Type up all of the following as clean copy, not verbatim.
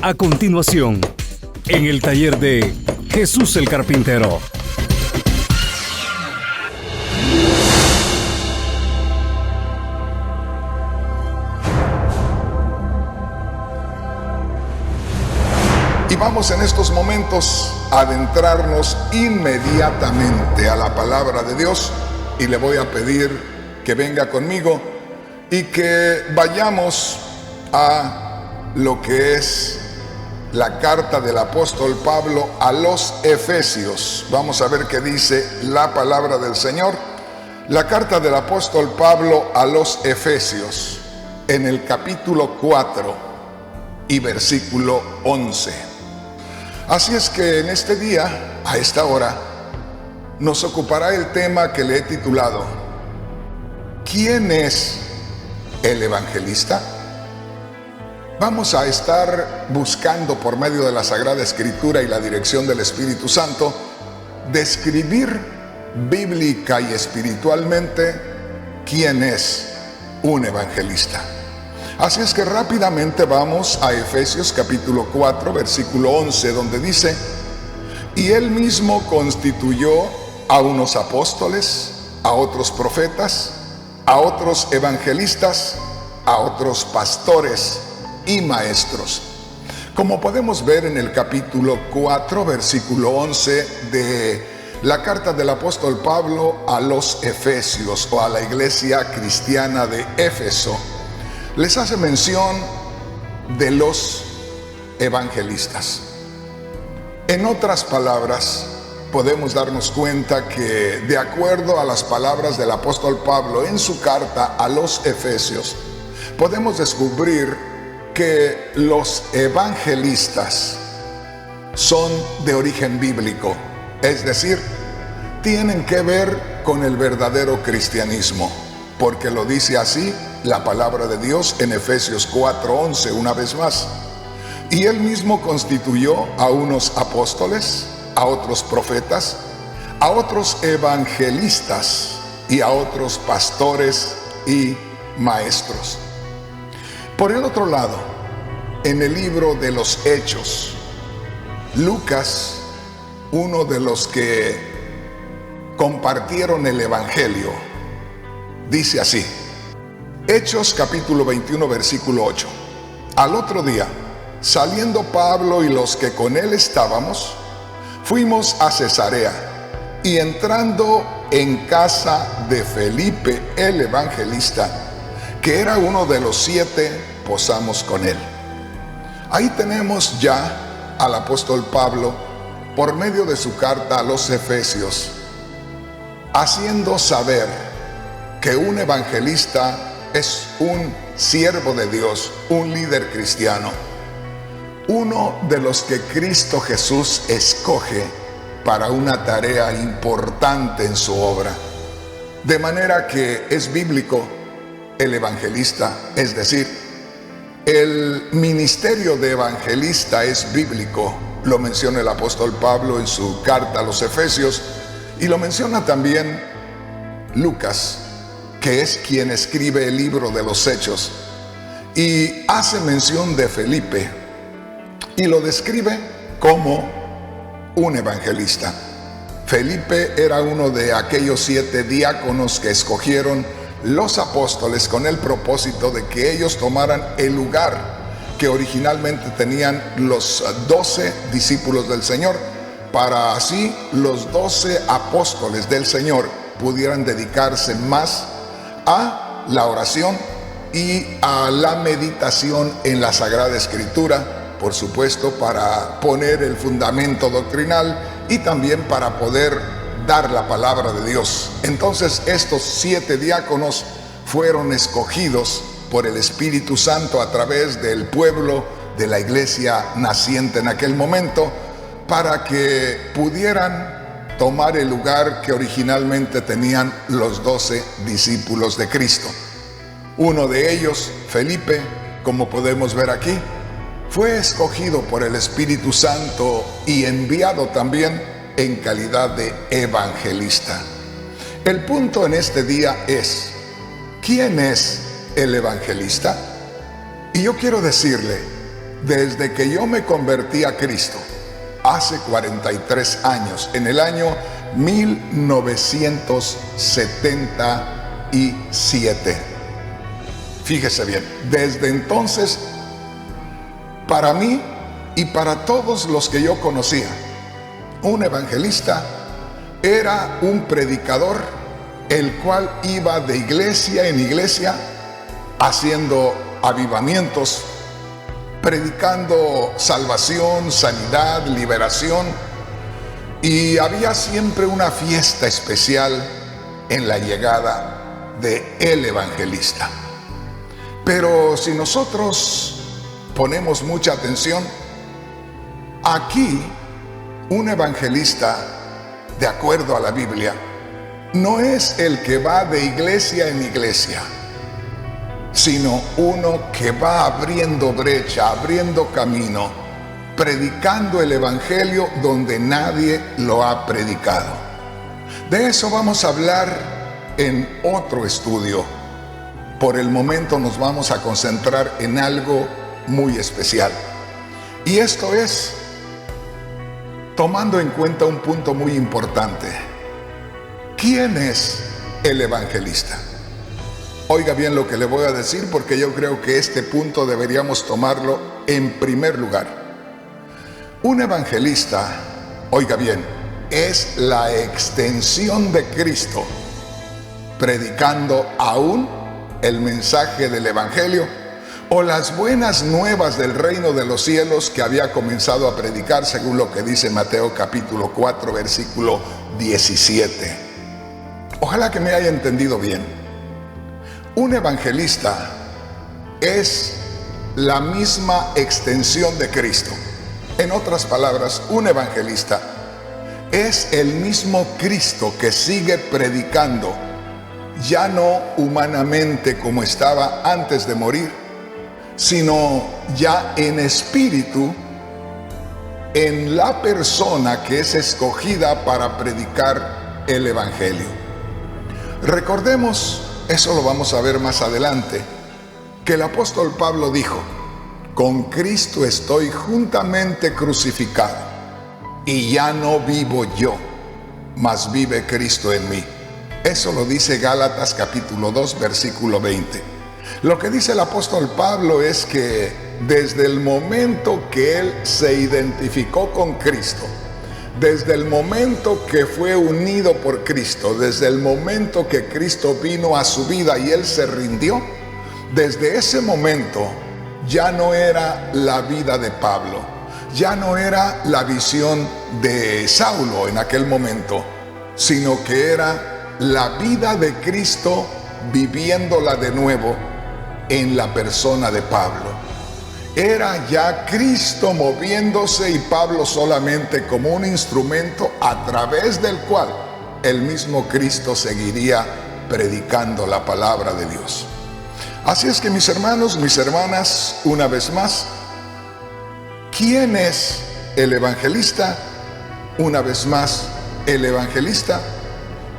A continuación, en el taller de Jesús el Carpintero. Y vamos en estos momentos a adentrarnos inmediatamente a la palabra de Dios, y le voy a pedir que venga conmigo y que vayamos a lo que es la carta del apóstol Pablo a los Efesios. Vamos a ver qué dice la palabra del Señor. La carta del apóstol Pablo a los Efesios, en el capítulo 4 y versículo 11. Así es que en este día, a esta hora, nos ocupará el tema que le he titulado ¿Quién es el evangelista? Vamos a estar buscando por medio de la Sagrada Escritura y la dirección del Espíritu Santo describir bíblica y espiritualmente quién es un evangelista. Así es que rápidamente vamos a Efesios capítulo 4 versículo 11, donde dice: y él mismo constituyó a unos apóstoles, a otros profetas, a otros evangelistas, a otros pastores y maestros. Como podemos ver en el capítulo 4, versículo 11 de la carta del apóstol Pablo a los Efesios, o a la iglesia cristiana de Éfeso, les hace mención de los evangelistas. En otras palabras, podemos darnos cuenta que, de acuerdo a las palabras del apóstol Pablo en su carta a los Efesios, podemos descubrir que los evangelistas son de origen bíblico, es decir, tienen que ver con el verdadero cristianismo, porque lo dice así la palabra de Dios en Efesios 4:11 una vez más. Y él mismo constituyó a unos apóstoles, a otros profetas, a otros evangelistas y a otros pastores y maestros. Por el otro lado, en el libro de los Hechos, Lucas, uno de los que compartieron el evangelio, dice así: Hechos capítulo 21 versículo 8. Al otro día, saliendo Pablo y los que con él estábamos, fuimos a Cesarea, y entrando en casa de Felipe el evangelista, que era uno de los 7, posamos con él. Ahí tenemos ya al apóstol Pablo, por medio de su carta a los Efesios, haciendo saber que un evangelista es un siervo de Dios, un líder cristiano, uno de los que Cristo Jesús escoge para una tarea importante en su obra. De manera que es bíblico el evangelista, es decir, el ministerio de evangelista es bíblico. Lo menciona el apóstol Pablo en su carta a los Efesios, y lo menciona también Lucas, que es quien escribe el libro de los Hechos, y hace mención de Felipe y lo describe como un evangelista. Felipe era uno de aquellos 7 diáconos que escogieron los apóstoles con el propósito de que ellos tomaran el lugar que originalmente tenían los 12 discípulos del Señor, para así los 12 apóstoles del Señor pudieran dedicarse más a la oración y a la meditación en la Sagrada Escritura, por supuesto para poner el fundamento doctrinal y también para poder dar la palabra de Dios. Entonces estos 7 diáconos fueron escogidos por el Espíritu Santo a través del pueblo de la iglesia naciente en aquel momento, para que pudieran tomar el lugar que originalmente tenían los 12 discípulos de Cristo. Uno de ellos, Felipe, como podemos ver aquí, fue escogido por el Espíritu Santo y enviado también en calidad de evangelista. El punto en este día es: ¿quién es el evangelista? Y yo quiero decirle, desde que yo me convertí a Cristo, hace 43 años, en el año 1977, fíjese bien, desde entonces, para mí y para todos los que yo conocía, un evangelista era un predicador el cual iba de iglesia en iglesia haciendo avivamientos, predicando salvación, sanidad, liberación, y había siempre una fiesta especial en la llegada de el evangelista. Pero si nosotros ponemos mucha atención, aquí un evangelista, de acuerdo a la Biblia, no es el que va de iglesia en iglesia, sino uno que va abriendo brecha, abriendo camino, predicando el evangelio donde nadie lo ha predicado. De eso vamos a hablar en otro estudio. Por el momento nos vamos a concentrar en algo muy especial. Y esto es tomando en cuenta un punto muy importante. ¿Quién es el evangelista? Oiga bien lo que le voy a decir, porque yo creo que este punto deberíamos tomarlo en primer lugar. Un evangelista, oiga bien, es la extensión de Cristo, predicando aún el mensaje del evangelio o las buenas nuevas del reino de los cielos que había comenzado a predicar, según lo que dice Mateo capítulo 4, versículo 17. Ojalá que me haya entendido bien. Un evangelista es la misma extensión de Cristo. En otras palabras, un evangelista es el mismo Cristo que sigue predicando, ya no humanamente como estaba antes de morir, sino ya en espíritu, en la persona que es escogida para predicar el evangelio. Recordemos, eso lo vamos a ver más adelante, que el apóstol Pablo dijo: con Cristo estoy juntamente crucificado, y ya no vivo yo, mas vive Cristo en mí. Eso lo dice Gálatas capítulo 2, versículo 20. Lo que dice el apóstol Pablo es que desde el momento que él se identificó con Cristo, desde el momento que fue unido por Cristo, desde el momento que Cristo vino a su vida y él se rindió, desde ese momento ya no era la vida de Pablo, ya no era la visión de Saulo en aquel momento, sino que era la vida de Cristo viviéndola de nuevo en la persona de Pablo. Era ya Cristo moviéndose y Pablo solamente como un instrumento a través del cual el mismo Cristo seguiría predicando la palabra de Dios. Así es que mis hermanos, mis hermanas, una vez más, ¿quién es el evangelista? Una vez más, el evangelista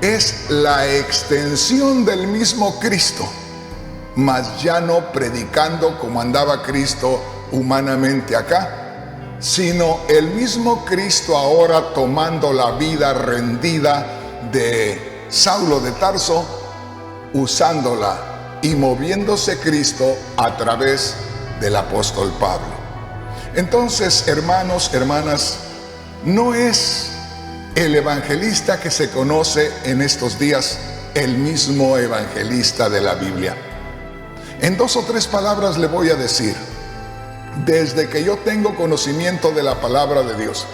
es la extensión del mismo Cristo, mas ya no predicando como andaba Cristo humanamente acá, sino el mismo Cristo ahora tomando la vida rendida de Saulo de Tarso, usándola y moviéndose Cristo a través del apóstol Pablo. Entonces, hermanos, hermanas, no es el evangelista que se conoce en estos días el mismo evangelista de la Biblia. En 2 o 3 palabras le voy a decir, desde que yo tengo conocimiento de la palabra de Dios,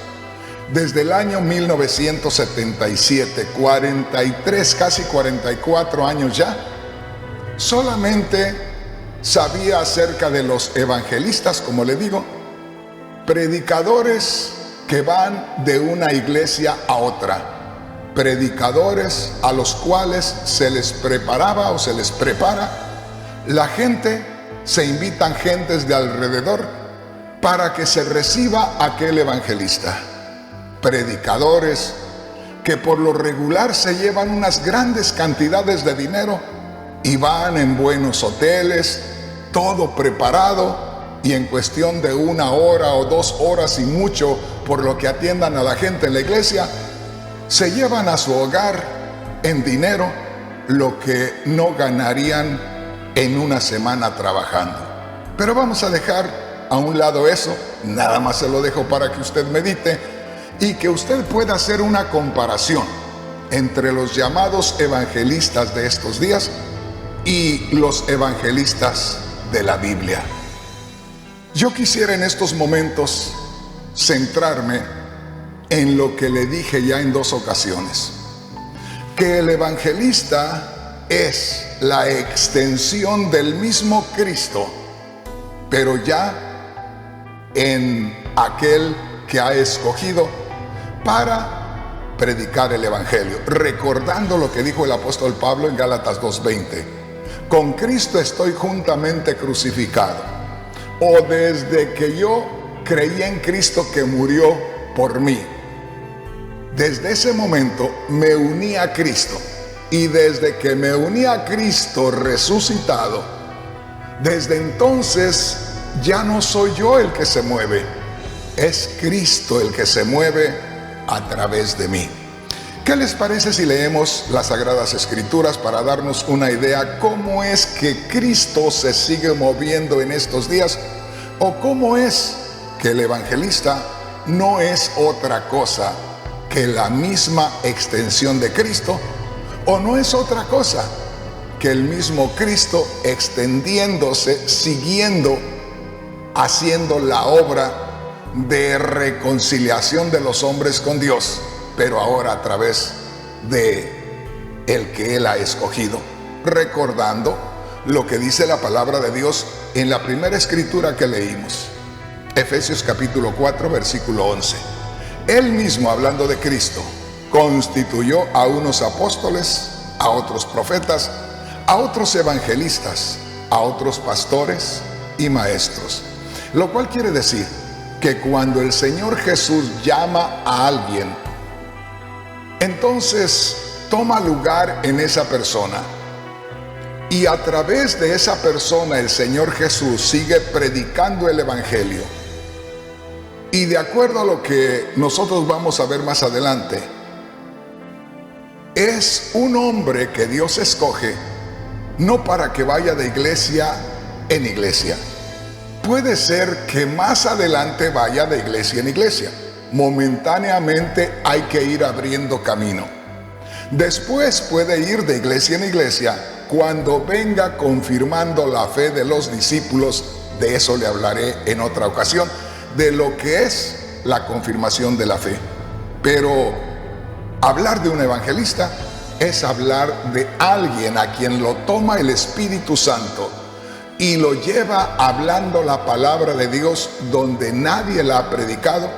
desde el año 1977, 43, casi 44 años ya, solamente sabía acerca de los evangelistas, como le digo, predicadores que van de una iglesia a otra, predicadores a los cuales se les preparaba o se les prepara la gente, se invitan gentes de alrededor para que se reciba aquel evangelista. Predicadores que por lo regular se llevan unas grandes cantidades de dinero y van en buenos hoteles, todo preparado, y en cuestión de 1 hora o 2 horas y mucho, por lo que atiendan a la gente en la iglesia, se llevan a su hogar en dinero lo que no ganarían en una semana trabajando. Pero vamos a dejar a un lado eso, nada más se lo dejo para que usted medite y que usted pueda hacer una comparación entre los llamados evangelistas de estos días y los evangelistas de la Biblia. Yo quisiera en estos momentos centrarme en lo que le dije ya en 2 ocasiones, que el evangelista es la extensión del mismo Cristo, pero ya en aquel que ha escogido para predicar el evangelio, recordando lo que dijo el apóstol Pablo en Gálatas 2:20: con Cristo estoy juntamente crucificado, o desde que yo creí en Cristo que murió por mí, desde ese momento me uní a Cristo, y desde que me uní a Cristo resucitado, desde entonces ya no soy yo el que se mueve, es Cristo el que se mueve a través de mí. ¿Qué les parece si leemos las Sagradas Escrituras para darnos una idea cómo es que Cristo se sigue moviendo en estos días, o cómo es que el evangelista no es otra cosa que la misma extensión de Cristo, o no es otra cosa que el mismo Cristo extendiéndose, siguiendo, haciendo la obra de reconciliación de los hombres con Dios, pero ahora a través de el que Él ha escogido, recordando lo que dice la palabra de Dios en la primera escritura que leímos, Efesios capítulo 4, versículo 11. Él mismo, hablando de Cristo, constituyó a unos apóstoles, a otros profetas, a otros evangelistas, a otros pastores y maestros. Lo cual quiere decir que cuando el Señor Jesús llama a alguien, entonces toma lugar en esa persona, y a través de esa persona el Señor Jesús sigue predicando el evangelio. Y de acuerdo a lo que nosotros vamos a ver más adelante, es un hombre que Dios escoge no para que vaya de iglesia en iglesia. Puede ser que más adelante vaya de iglesia en iglesia. Momentáneamente hay que ir abriendo camino. Después puede ir de iglesia en iglesia cuando venga confirmando la fe de los discípulos. De eso le hablaré en otra ocasión, de lo que es la confirmación de la fe. Pero hablar de un evangelista es hablar de alguien a quien lo toma el Espíritu Santo y lo lleva hablando la palabra de Dios donde nadie la ha predicado,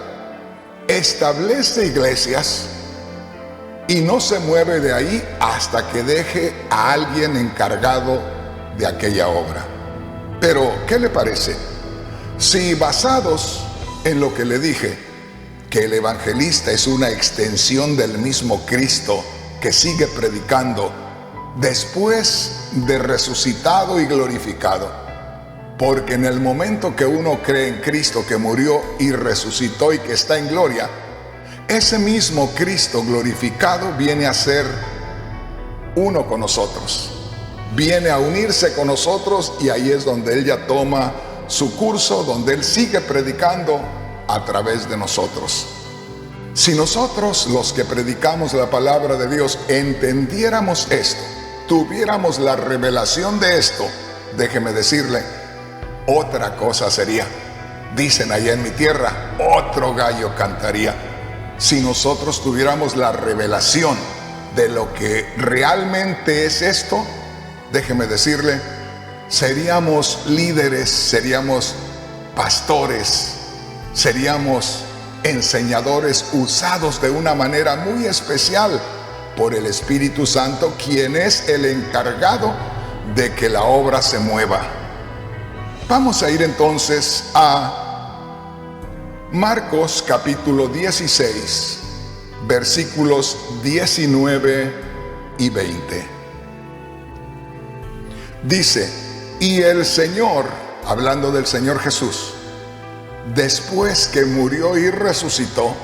establece iglesias y no se mueve de ahí hasta que deje a alguien encargado de aquella obra. Pero, ¿qué le parece? Si basados en lo que le dije, que el evangelista es una extensión del mismo Cristo que sigue predicando después de resucitado y glorificado, porque en el momento que uno cree en Cristo que murió y resucitó y que está en gloria, ese mismo Cristo glorificado viene a ser uno con nosotros, viene a unirse con nosotros, y ahí es donde Él ya toma su curso, donde Él sigue predicando a través de nosotros. Si nosotros, los que predicamos la palabra de Dios, entendiéramos esto, tuviéramos la revelación de esto, déjeme decirle, otra cosa sería. Dicen allá en mi tierra, otro gallo cantaría. Si nosotros tuviéramos la revelación de lo que realmente es esto, déjeme decirle, seríamos líderes, seríamos pastores, seríamos enseñadores usados de una manera muy especial por el Espíritu Santo, quien es el encargado de que la obra se mueva. Vamos a ir entonces a Marcos capítulo 16, versículos 19 y 20. Dice, y el Señor, hablando del Señor Jesús, después que murió y resucitó,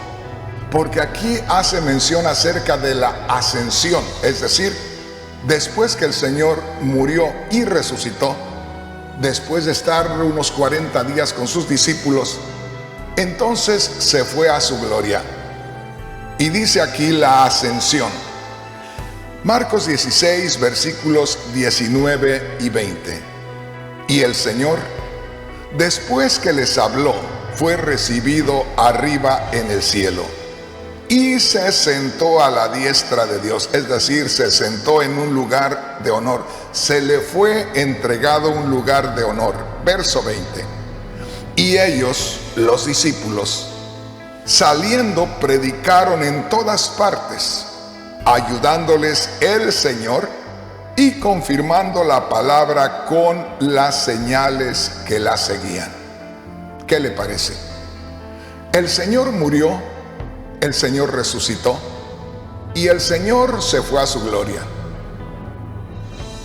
porque aquí hace mención acerca de la ascensión, es decir, después que el Señor murió y resucitó, después de estar unos 40 días con sus discípulos, entonces se fue a su gloria. Y dice aquí la ascensión. Marcos 16, versículos 19 y 20. Y el Señor, después que les habló, fue recibido arriba en el cielo y se sentó a la diestra de Dios, es decir, se sentó en un lugar de honor. Se le fue entregado un lugar de honor. Verso 20. Y ellos, los discípulos, saliendo, predicaron en todas partes, ayudándoles el Señor y confirmando la palabra con las señales que la seguían. ¿Qué le parece? El Señor murió, el Señor resucitó y el Señor se fue a su gloria.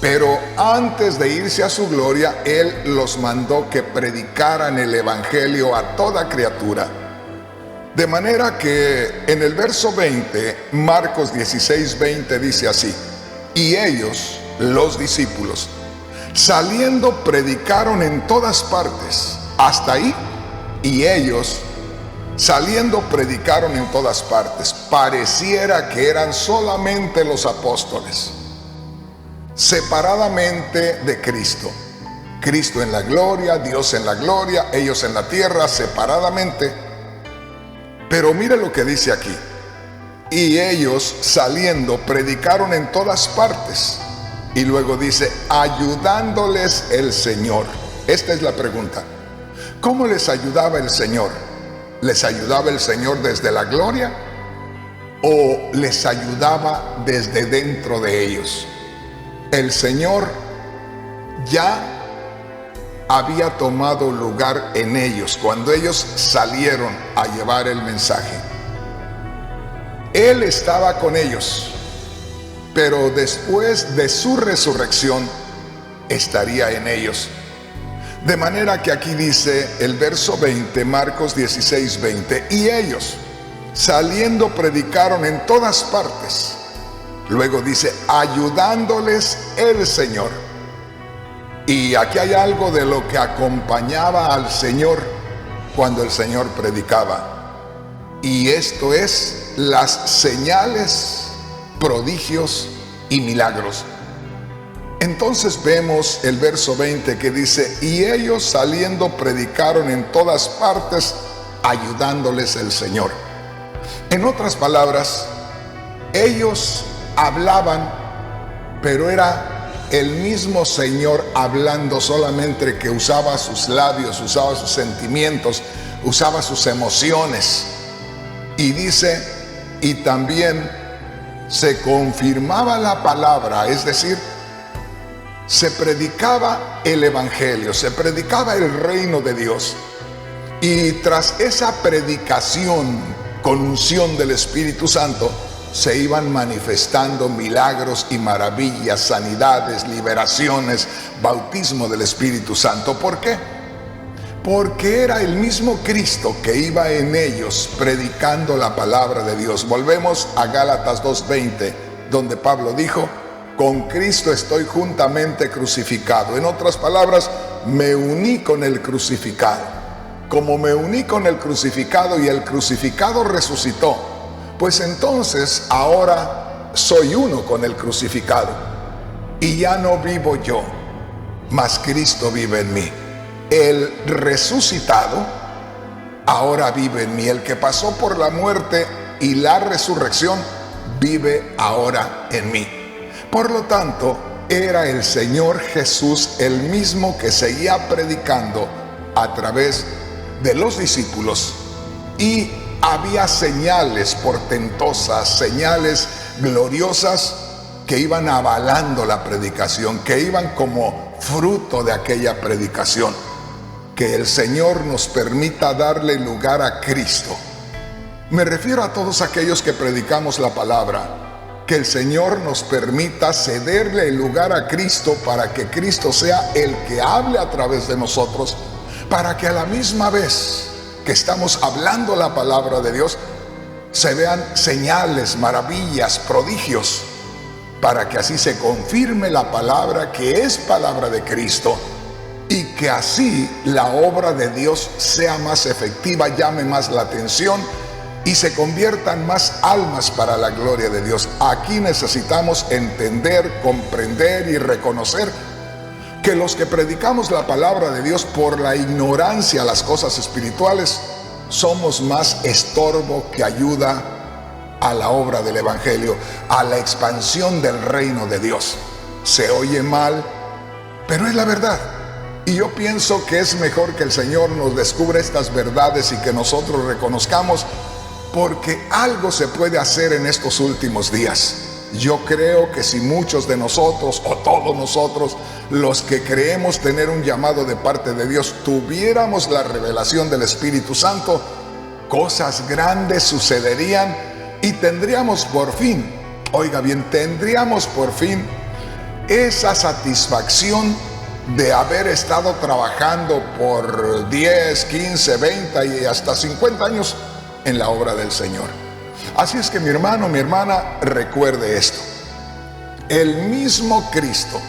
Pero antes de irse a su gloria, Él los mandó que predicaran el Evangelio a toda criatura. De manera que en el verso 20, Marcos 16, 20 dice así: y ellos, los discípulos, saliendo predicaron en todas partes. Hasta ahí. Y ellos, saliendo predicaron en todas partes. Pareciera que eran solamente los apóstoles, separadamente de Cristo. Cristo en la gloria, Dios en la gloria, ellos en la tierra, separadamente. Pero mire lo que dice aquí. Y ellos saliendo predicaron en todas partes. Y luego dice, ayudándoles el Señor. Esta es la pregunta. ¿Cómo les ayudaba el Señor? ¿Les ayudaba el Señor desde la gloria o les ayudaba desde dentro de ellos? El Señor ya había tomado lugar en ellos cuando ellos salieron a llevar el mensaje. Él estaba con ellos, pero después de su resurrección estaría en ellos. De manera que aquí dice el verso 20, Marcos 16, 20, y ellos saliendo predicaron en todas partes. Luego dice, ayudándoles el Señor. Y aquí hay algo de lo que acompañaba al Señor cuando el Señor predicaba. Y esto es las señales, prodigios y milagros. Entonces vemos el verso 20 que dice, y ellos saliendo predicaron en todas partes, ayudándoles el Señor. En otras palabras, ellos hablaban, pero era el mismo Señor hablando, solamente que usaba sus labios, usaba sus sentimientos, usaba sus emociones. Y dice, y también se confirmaba la palabra, es decir, se predicaba el Evangelio, se predicaba el reino de Dios. Y tras esa predicación con unción del Espíritu Santo, se iban manifestando milagros y maravillas, sanidades, liberaciones, bautismo del Espíritu Santo. ¿Por qué? Porque era el mismo Cristo que iba en ellos predicando la palabra de Dios. Volvemos a Gálatas 2:20, donde Pablo dijo, con Cristo estoy juntamente crucificado. En otras palabras, me uní con el crucificado. Como me uní con el crucificado y el crucificado resucitó, pues entonces ahora soy uno con el crucificado. Y ya no vivo yo, mas Cristo vive en mí. El resucitado ahora vive en mí. El que pasó por la muerte y la resurrección vive ahora en mí. Por lo tanto, era el Señor Jesús el mismo que seguía predicando a través de los discípulos, y había señales portentosas, señales gloriosas que iban avalando la predicación, que iban como fruto de aquella predicación. Que el Señor nos permita darle lugar a Cristo. Me refiero a todos aquellos que predicamos la palabra, que el Señor nos permita cederle el lugar a Cristo para que Cristo sea el que hable a través de nosotros, para que a la misma vez que estamos hablando la palabra de Dios, se vean señales, maravillas, prodigios, para que así se confirme la palabra que es palabra de Cristo y que así la obra de Dios sea más efectiva, llame más la atención y se conviertan más almas para la gloria de Dios. Aquí necesitamos entender, comprender y reconocer que los que predicamos la palabra de Dios por la ignorancia a las cosas espirituales somos más estorbo que ayuda a la obra del Evangelio, a la expansión del reino de Dios. Se oye mal, pero es la verdad. Y yo pienso que es mejor que el Señor nos descubra estas verdades y que nosotros reconozcamos, porque algo se puede hacer en estos últimos días. Yo creo que si muchos de nosotros, o todos nosotros, los que creemos tener un llamado de parte de Dios, tuviéramos la revelación del Espíritu Santo, cosas grandes sucederían y tendríamos por fin, oiga bien, tendríamos por fin esa satisfacción de haber estado trabajando por 10, 15, 20 y hasta 50 años en la obra del Señor. Así es que mi hermano, mi hermana, recuerde esto. El mismo Cristo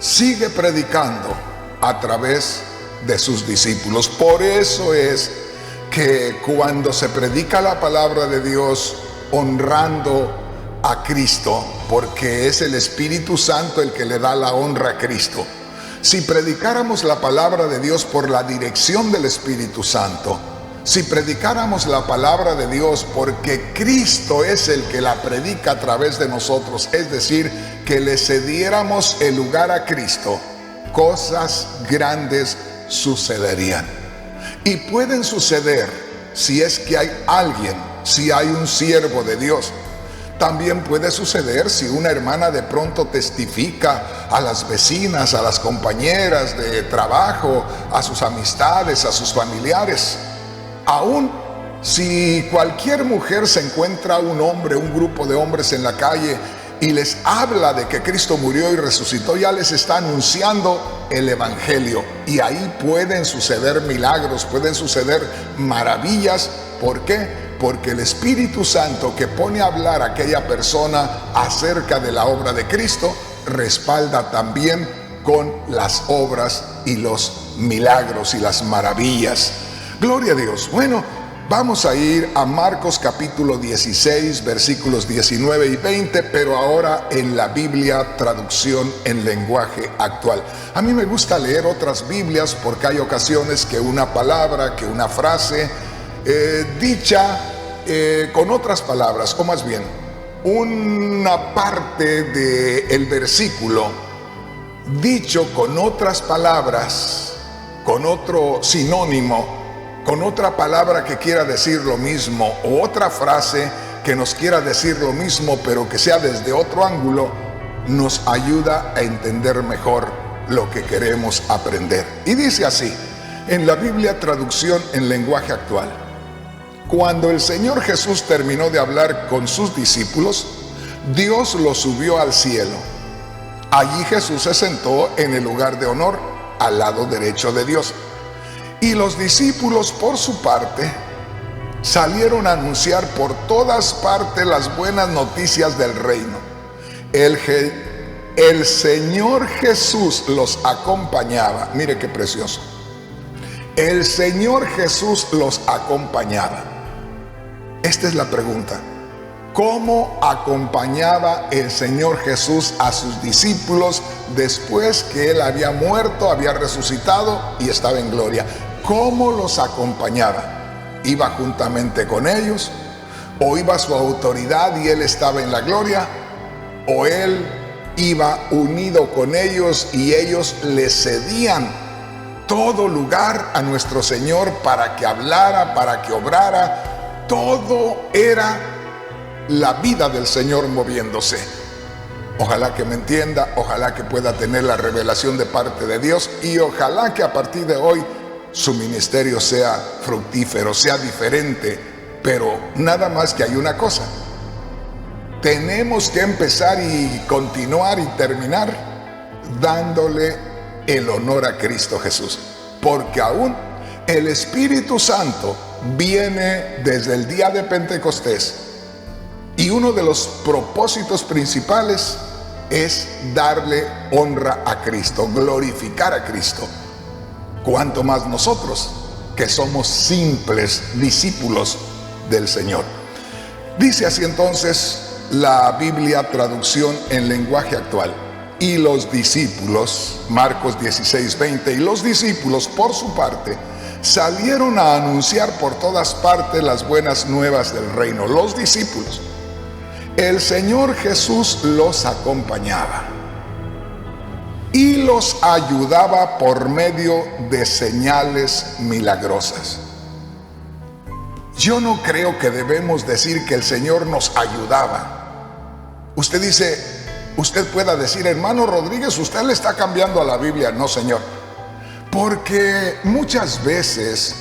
sigue predicando a través de sus discípulos. Por eso es que cuando se predica la palabra de Dios honrando a Cristo, porque es el Espíritu Santo el que le da la honra a Cristo, si predicáramos la palabra de Dios por la dirección del Espíritu Santo, si predicáramos la palabra de Dios porque Cristo es el que la predica a través de nosotros, es decir, que le cediéramos el lugar a Cristo, cosas grandes sucederían. Y pueden suceder si es que hay alguien, si hay un siervo de Dios. También puede suceder si una hermana de pronto testifica a las vecinas, a las compañeras de trabajo, a sus amistades, a sus familiares. Aún si cualquier mujer se encuentra un hombre, un grupo de hombres en la calle y les habla de que Cristo murió y resucitó, ya les está anunciando el Evangelio. Y ahí pueden suceder milagros, pueden suceder maravillas. ¿Por qué? Porque el Espíritu Santo que pone a hablar a aquella persona acerca de la obra de Cristo, respalda también con las obras y los milagros y las maravillas. Gloria a Dios. Bueno, vamos a ir a Marcos capítulo 16, versículos 19 y 20, pero ahora en la Biblia traducción en lenguaje actual. A mí me gusta leer otras Biblias porque hay ocasiones que una palabra, que una frase dicha con otras palabras, o más bien, una parte del versículo dicho con otras palabras, con otro sinónimo, con otra palabra que quiera decir lo mismo, o otra frase que nos quiera decir lo mismo, pero que sea desde otro ángulo, nos ayuda a entender mejor lo que queremos aprender. Y dice así, en la Biblia traducción en lenguaje actual: cuando el Señor Jesús terminó de hablar con sus discípulos, Dios lo subió al cielo. Allí Jesús se sentó en el lugar de honor, al lado derecho de Dios. Y los discípulos, por su parte, salieron a anunciar por todas partes las buenas noticias del reino. El Señor Jesús los acompañaba. Mire qué precioso. El Señor Jesús los acompañaba. Esta es la pregunta. ¿Cómo acompañaba el Señor Jesús a sus discípulos después que Él había muerto, había resucitado y estaba en gloria? ¿Cómo los acompañaba? ¿Iba juntamente con ellos? ¿O iba su autoridad y Él estaba en la gloria? ¿O Él iba unido con ellos y ellos le cedían todo lugar a nuestro Señor para que hablara, para que obrara? Todo era la vida del Señor moviéndose. Ojalá que me entienda, ojalá que pueda tener la revelación de parte de Dios y ojalá que a partir de hoy su ministerio sea fructífero, sea diferente. Pero nada más que hay una cosa: tenemos que empezar y continuar y terminar dándole el honor a Cristo Jesús, porque aún el Espíritu Santo viene desde el día de Pentecostés, y uno de los propósitos principales es darle honra a Cristo, glorificar a Cristo. Cuanto más nosotros, que somos simples discípulos del Señor. Dice así entonces la Biblia, traducción en lenguaje actual: y los discípulos, Marcos 16:20, y los discípulos por su parte salieron a anunciar por todas partes las buenas nuevas del reino. Los discípulos, el Señor Jesús los acompañaba y los ayudaba por medio de señales milagrosas. Yo no creo que debemos decir que el Señor nos ayudaba. Usted dice, usted pueda decir, hermano Rodríguez, usted le está cambiando a la Biblia. No, Señor, porque muchas veces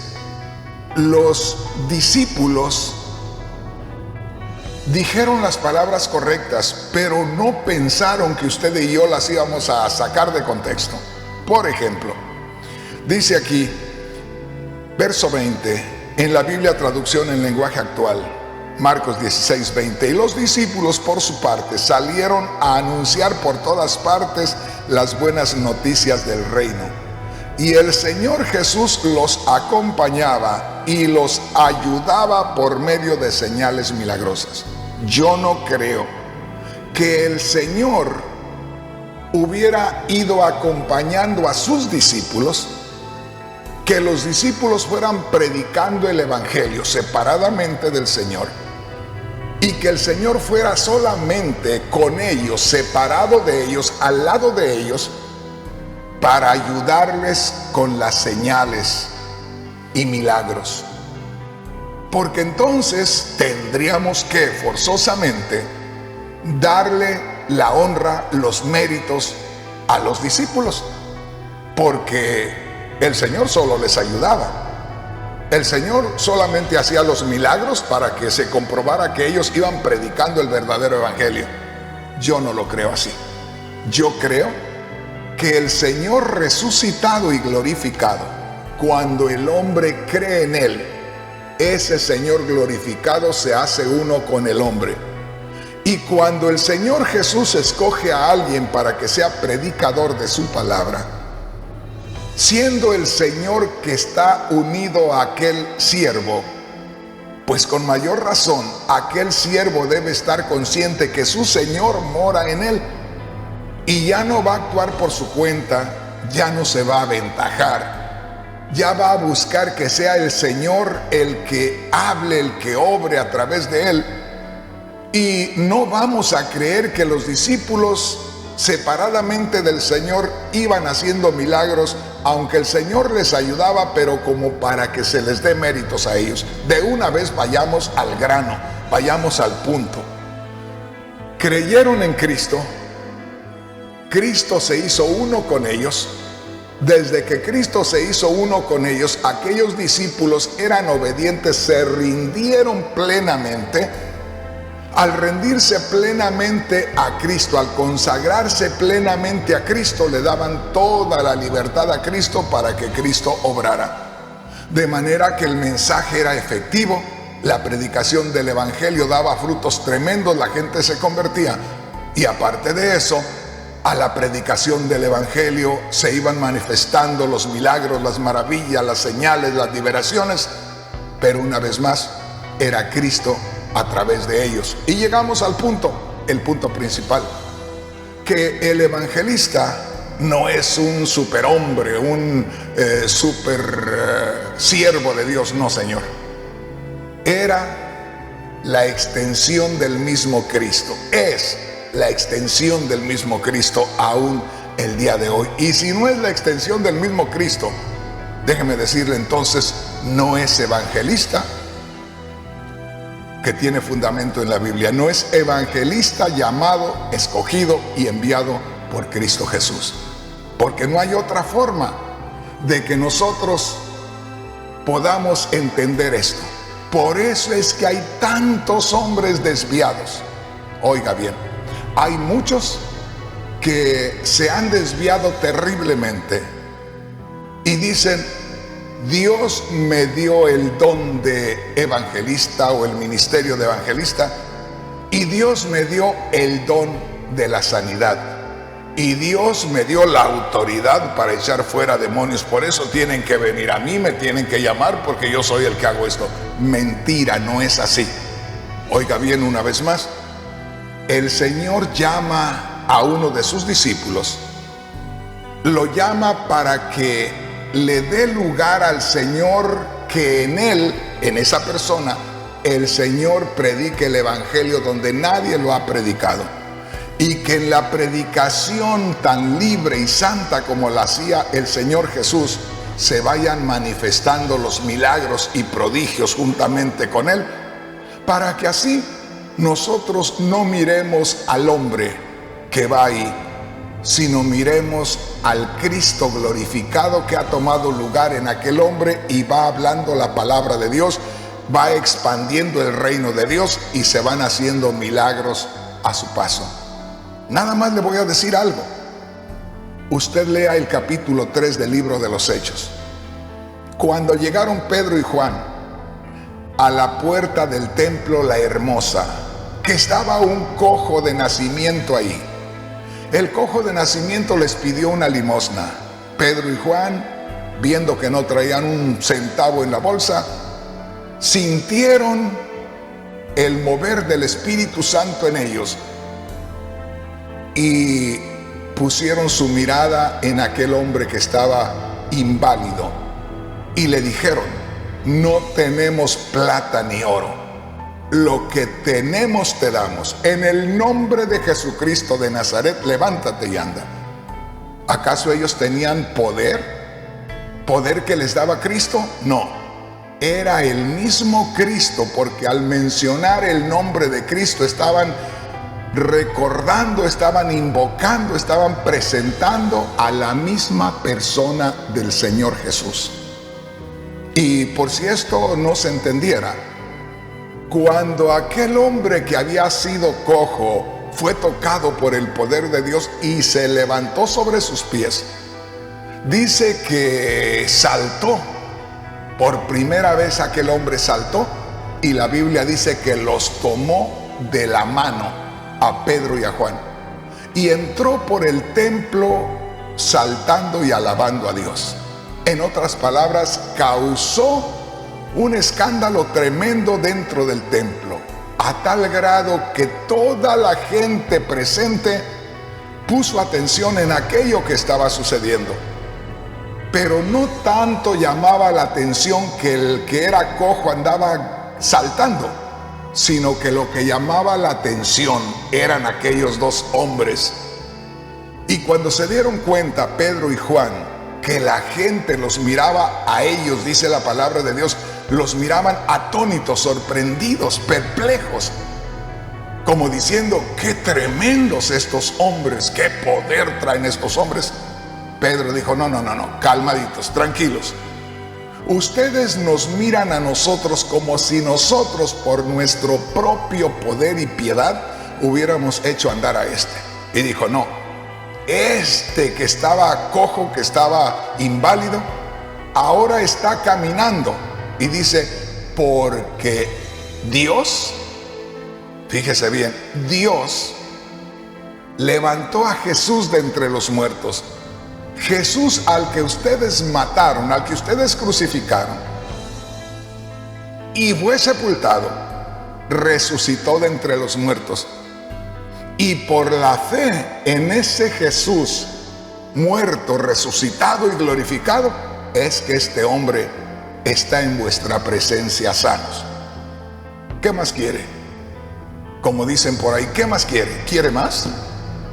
los discípulos dijeron las palabras correctas, pero no pensaron que usted y yo las íbamos a sacar de contexto. Por ejemplo, dice aquí, verso 20, en la Biblia, traducción en lenguaje actual, Marcos 16:20, y los discípulos por su parte salieron a anunciar por todas partes las buenas noticias del reino. Y el Señor Jesús los acompañaba y los ayudaba por medio de señales milagrosas. Yo no creo que el Señor hubiera ido acompañando a sus discípulos, que los discípulos fueran predicando el Evangelio separadamente del Señor, y que el Señor fuera solamente con ellos, separado de ellos, al lado de ellos, para ayudarles con las señales y milagros. Porque entonces tendríamos que forzosamente darle la honra, los méritos a los discípulos, porque el Señor solo les ayudaba. El Señor solamente hacía los milagros para que se comprobara que ellos iban predicando el verdadero evangelio. Yo no lo creo así. Yo creo que el Señor resucitado y glorificado, cuando el hombre cree en Él, ese Señor glorificado se hace uno con el hombre. Y cuando el Señor Jesús escoge a alguien para que sea predicador de su palabra, siendo el Señor que está unido a aquel siervo, pues con mayor razón aquel siervo debe estar consciente que su Señor mora en él, y ya no va a actuar por su cuenta, ya no se va a aventajar, ya va a buscar que sea el Señor el que hable, el que obre a través de él. Y no vamos a creer que los discípulos separadamente del Señor iban haciendo milagros, aunque el Señor les ayudaba, pero como para que se les dé méritos a ellos. De una vez vayamos al grano, vayamos al punto. Creyeron en Cristo, Cristo se hizo uno con ellos. Desde que Cristo se hizo uno con ellos, aquellos discípulos eran obedientes, se rindieron plenamente. Al rendirse plenamente a Cristo, al consagrarse plenamente a Cristo, le daban toda la libertad a Cristo para que Cristo obrara. De manera que el mensaje era efectivo, la predicación del Evangelio daba frutos tremendos, la gente se convertía. Y aparte de eso, a la predicación del Evangelio se iban manifestando los milagros, las maravillas, las señales, las liberaciones. Pero una vez más, era Cristo a través de ellos. Y llegamos al punto, el punto principal, que el evangelista no es un superhombre, un super siervo de Dios, no, Señor. Era la extensión del mismo Cristo, es la extensión del mismo Cristo aún el día de hoy. Y si no es la extensión del mismo Cristo, déjeme decirle entonces, no es evangelista que tiene fundamento en la Biblia, no es evangelista llamado, escogido y enviado por Cristo Jesús. Porque no hay otra forma de que nosotros podamos entender esto. Por eso es que hay tantos hombres desviados. Oiga bien, hay muchos que se han desviado terriblemente y dicen: Dios me dio el don de evangelista o el ministerio de evangelista, y Dios me dio el don de la sanidad, y Dios me dio la autoridad para echar fuera demonios, por eso tienen que venir a mí, me tienen que llamar porque yo soy el que hago esto. Mentira, no es así. Oiga bien, una vez más, el Señor llama a uno de sus discípulos, lo llama para que le dé lugar al Señor, que en él, en esa persona, el Señor predique el evangelio donde nadie lo ha predicado, y que en la predicación tan libre y santa como la hacía el Señor Jesús, se vayan manifestando los milagros y prodigios juntamente con él, para que así nosotros no miremos al hombre que va ahí, sino miremos al Cristo glorificado que ha tomado lugar en aquel hombre y va hablando la palabra de Dios, va expandiendo el reino de Dios y se van haciendo milagros a su paso. Nada más le voy a decir algo. Usted lea el capítulo 3 del libro de los Hechos. Cuando llegaron Pedro y Juan a la puerta del templo La Hermosa, que estaba un cojo de nacimiento ahí, el cojo de nacimiento les pidió una limosna. Pedro y Juan, viendo que no traían un centavo en la bolsa, sintieron el mover del Espíritu Santo en ellos y pusieron su mirada en aquel hombre que estaba inválido y le dijeron: no tenemos plata ni oro, lo que tenemos te damos. En el nombre de Jesucristo de Nazaret, levántate y anda. ¿Acaso ellos tenían poder? ¿Poder que les daba Cristo? No, era el mismo Cristo, porque al mencionar el nombre de Cristo estaban recordando, estaban invocando, estaban presentando a la misma persona del Señor Jesús. Y por si esto no se entendiera, cuando aquel hombre que había sido cojo fue tocado por el poder de Dios y se levantó sobre sus pies, dice que saltó. Por primera vez aquel hombre saltó, y la Biblia dice que los tomó de la mano a Pedro y a Juan y entró por el templo saltando y alabando a Dios. En otras palabras, causó un escándalo tremendo dentro del templo, a tal grado que toda la gente presente puso atención en aquello que estaba sucediendo. Pero no tanto llamaba la atención que el que era cojo andaba saltando, sino que lo que llamaba la atención eran aquellos dos hombres. Y cuando se dieron cuenta Pedro y Juan que la gente los miraba a ellos, dice la palabra de Dios, los miraban atónitos, sorprendidos, perplejos, como diciendo: qué tremendos estos hombres, qué poder traen estos hombres. Pedro dijo: no, calmaditos, tranquilos. Ustedes nos miran a nosotros como si nosotros, por nuestro propio poder y piedad, hubiéramos hecho andar a este. Y dijo: no, este que estaba cojo, que estaba inválido, ahora está caminando. Y dice: porque Dios, fíjese bien, Dios levantó a Jesús de entre los muertos. Jesús, al que ustedes mataron, al que ustedes crucificaron y fue sepultado, resucitó de entre los muertos. Y por la fe en ese Jesús muerto, resucitado y glorificado, es que este hombre está en vuestra presencia sanos. ¿Qué más quiere? Como dicen por ahí, ¿qué más quiere? ¿Quiere más?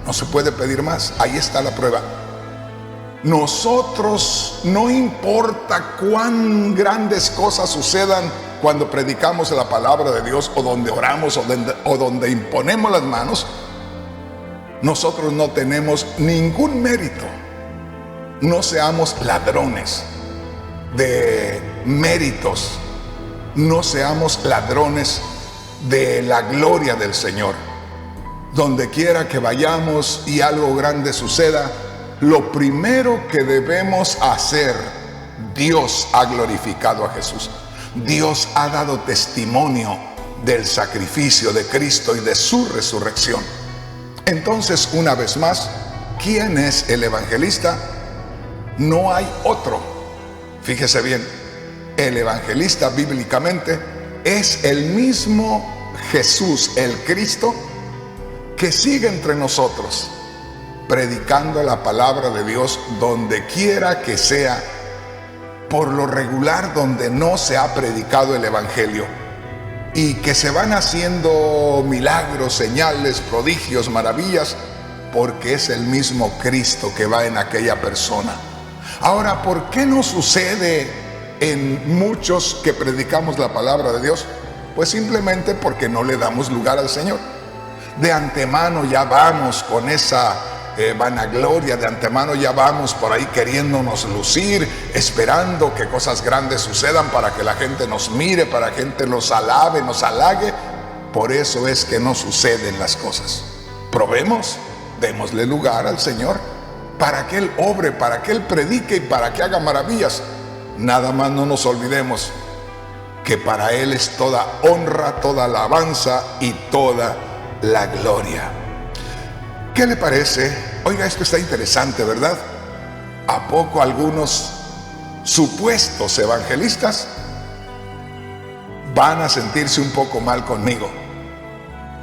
No se puede pedir más. Ahí está la prueba. Nosotros, no importa cuán grandes cosas sucedan cuando predicamos la palabra de Dios, o donde oramos, o donde imponemos las manos, nosotros no tenemos ningún mérito. No seamos ladrones de méritos, no seamos ladrones de la gloria del Señor. donde quiera que vayamos y algo grande suceda, lo primero que debemos hacer, Dios ha glorificado a Jesús. Dios ha dado testimonio del sacrificio de Cristo y de su resurrección. Entonces, una vez más, ¿quién es el evangelista? No hay otro. Fíjese bien, el evangelista bíblicamente es el mismo Jesús, el Cristo, que sigue entre nosotros, predicando la palabra de Dios donde quiera que sea, por lo regular donde no se ha predicado el evangelio, y que se van haciendo milagros, señales, prodigios, maravillas, porque es el mismo Cristo que va en aquella persona. Ahora, ¿por qué no sucede en muchos que predicamos la palabra de Dios? Pues simplemente porque no le damos lugar al Señor. De antemano ya vamos con esa vanagloria, de antemano ya vamos por ahí queriéndonos lucir, esperando que cosas grandes sucedan para que la gente nos mire, para que la gente nos alabe, nos halague. Por eso es que no suceden las cosas. Probemos, démosle lugar al Señor para que Él obre, para que Él predique y para que haga maravillas. Nada más no nos olvidemos que para Él es toda honra, toda alabanza y toda la gloria. ¿Qué le parece? Oiga, esto está interesante, ¿verdad? ¿A poco algunos supuestos evangelistas van a sentirse un poco mal conmigo?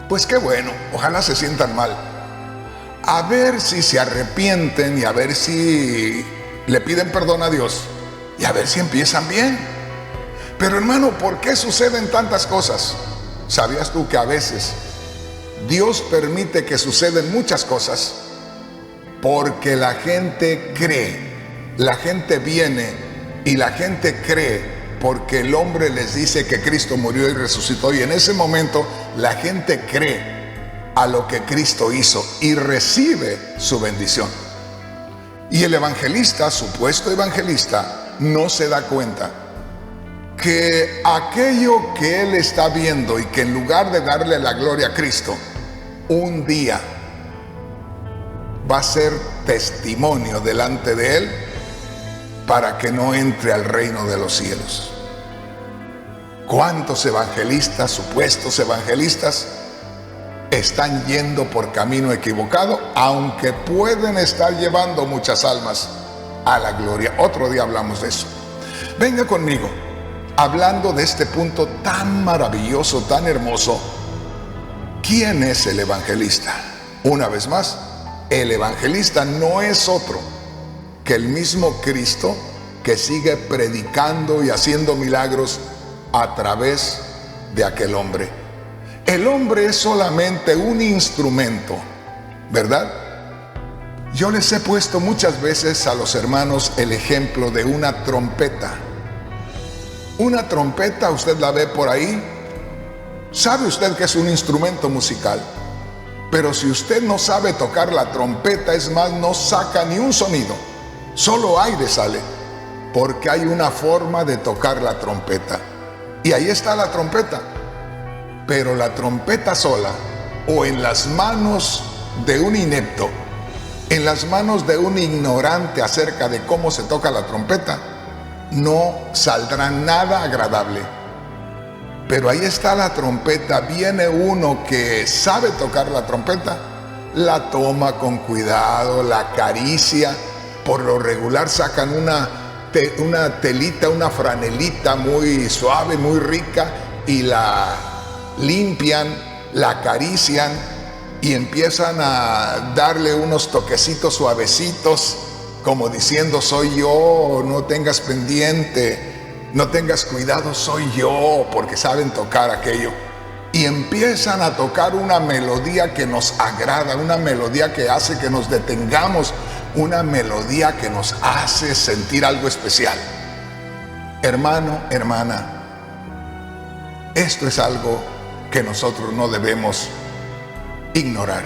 Pues qué bueno, ojalá se sientan mal. A ver si se arrepienten y a ver si le piden perdón a Dios y a ver si empiezan bien. Pero hermano, ¿por qué suceden tantas cosas? ¿Sabías tú que a veces Dios permite que suceden muchas cosas porque la gente cree? La gente viene y la gente cree porque el hombre les dice que Cristo murió y resucitó, y en ese momento la gente cree a lo que Cristo hizo y recibe su bendición. Y el evangelista, supuesto evangelista, no se da cuenta que aquello que él está viendo y que en lugar de darle la gloria a Cristo, un día va a ser testimonio delante de él para que no entre al reino de los cielos. ¿Cuántos evangelistas, supuestos evangelistas, están yendo por camino equivocado, aunque pueden estar llevando muchas almas a la gloria? Otro día hablamos de eso. Venga conmigo, hablando de este punto tan maravilloso, tan hermoso. ¿Quién es el evangelista? Una vez más, el evangelista no es otro que el mismo Cristo que sigue predicando y haciendo milagros a través de aquel hombre. El hombre es solamente un instrumento, ¿verdad? Yo les he puesto muchas veces a los hermanos el ejemplo de una trompeta. Una trompeta, usted la ve por ahí. ¿Sabe usted que es un instrumento musical? Pero si usted no sabe tocar la trompeta, es más, no saca ni un sonido, solo aire sale, porque hay una forma de tocar la trompeta. Y ahí está la trompeta. Pero la trompeta sola, o en las manos de un inepto, en las manos de un ignorante acerca de cómo se toca la trompeta, no saldrá nada agradable. Pero ahí está la trompeta. Viene uno que sabe tocar la trompeta, la toma con cuidado, la acaricia. Por lo regular sacan una telita, una franelita muy suave, muy rica, y la limpian, la acarician y empiezan a darle unos toquecitos suavecitos, como diciendo: soy yo, no tengas pendiente, no tengas cuidado, soy yo, porque saben tocar aquello. Y empiezan a tocar una melodía que nos agrada, una melodía que hace que nos detengamos, una melodía que nos hace sentir algo especial. Hermano, hermana, esto es algo que nosotros no debemos ignorar.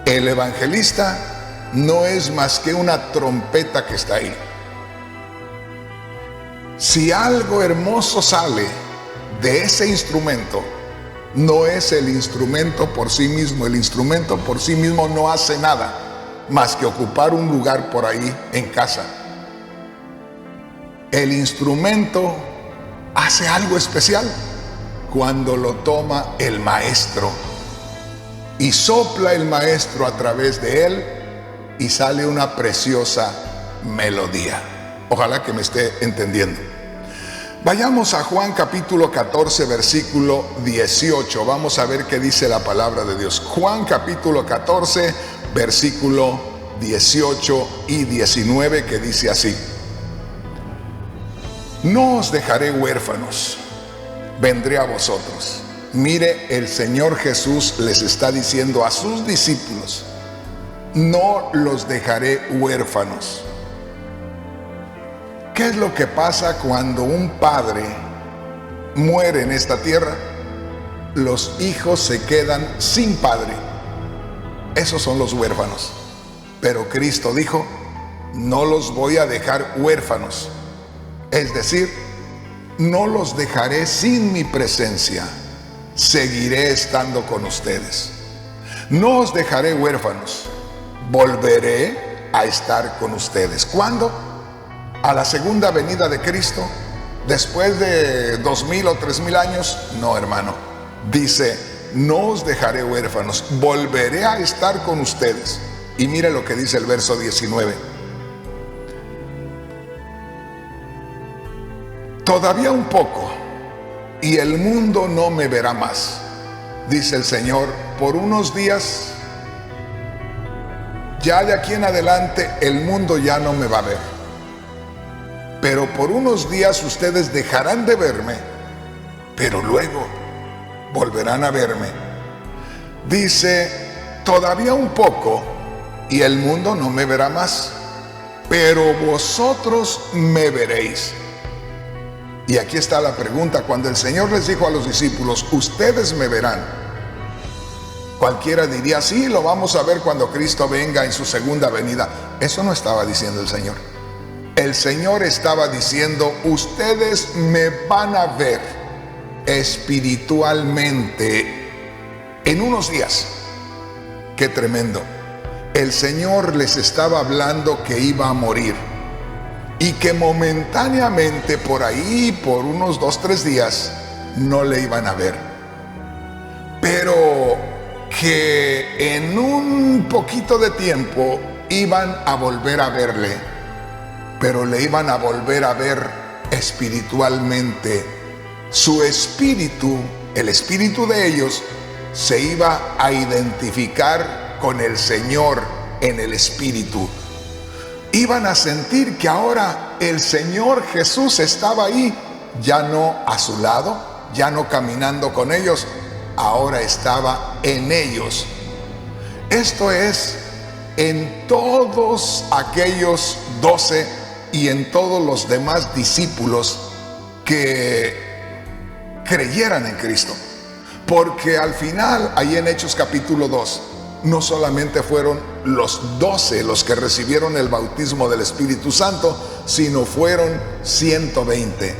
El evangelista no es más que una trompeta que está ahí. Si algo hermoso sale de ese instrumento, no es el instrumento por sí mismo. El instrumento por sí mismo no hace nada más que ocupar un lugar por ahí en casa. El instrumento hace algo especial cuando lo toma el maestro y sopla el maestro a través de él y sale una preciosa melodía. Ojalá que me esté entendiendo. Vayamos a Juan capítulo 14, versículo 18. Vamos a ver qué dice la palabra de Dios. Juan capítulo 14, versículo 18 y 19, que dice así: no os dejaré huérfanos, vendré a vosotros. Mire, el Señor Jesús les está diciendo a sus discípulos: no los dejaré huérfanos. ¿Qué es lo que pasa cuando un padre muere en esta tierra? Los hijos se quedan sin padre. Esos son los huérfanos. Pero Cristo dijo: no los voy a dejar huérfanos. Es decir, no los dejaré sin mi presencia. Seguiré estando con ustedes. No os dejaré huérfanos. Volveré a estar con ustedes. ¿Cuándo? A la segunda venida de Cristo, después de 2000 o 3000 años. No, hermano. Dice: no os dejaré huérfanos. Volveré a estar con ustedes. Y mire lo que dice el verso 19. Todavía un poco y el mundo no me verá más, dice el Señor. Por unos días, ya de aquí en adelante, el mundo ya no me va a ver. Pero por unos días ustedes dejarán de verme, pero luego volverán a verme. Dice: todavía un poco y el mundo no me verá más, pero vosotros me veréis. Y aquí está la pregunta. Cuando el Señor les dijo a los discípulos: ustedes me verán, cualquiera diría: sí, lo vamos a ver cuando Cristo venga en su segunda venida. Eso no estaba diciendo el Señor. El Señor estaba diciendo: ustedes me van a ver espiritualmente en unos días. Qué tremendo. El Señor les estaba hablando que iba a morir y que momentáneamente, por ahí, por unos 2-3 días, no le iban a ver, pero que en un poquito de tiempo iban a volver a verle, pero le iban a volver a ver espiritualmente. Su espíritu, el espíritu de ellos, se iba a identificar con el Señor en el espíritu. Iban a sentir que ahora el Señor Jesús estaba ahí, ya no a su lado, ya no caminando con ellos, ahora estaba en ellos. Esto es en todos aquellos 12 y en todos los demás discípulos que creyeran en Cristo. Porque al final, ahí en Hechos capítulo 2, no solamente fueron los 12 los que recibieron el bautismo del Espíritu Santo, sino fueron 120.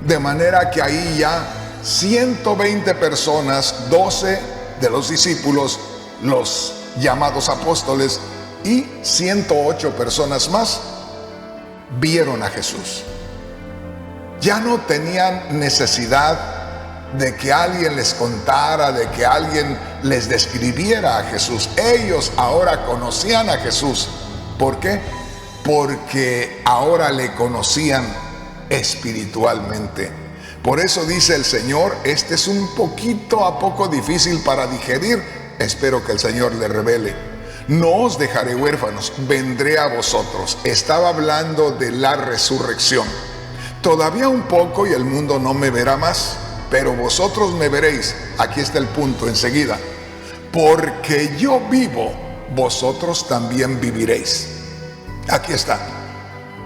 De manera que ahí ya 120 personas, 12 de los discípulos, los llamados apóstoles, y 108 personas más vieron a Jesús. Ya no tenían necesidad de que alguien les contara, de que alguien les describiera a Jesús. Ellos ahora conocían a Jesús. ¿Por qué? Porque ahora le conocían espiritualmente. Por eso dice el Señor: este es un poquito a poco difícil para digerir. Espero que el Señor le revele. No os dejaré huérfanos, vendré a vosotros. Estaba hablando de la resurrección. Todavía un poco y el mundo no me verá más, pero vosotros me veréis. Aquí está el punto enseguida. Porque yo vivo, vosotros también viviréis. Aquí está.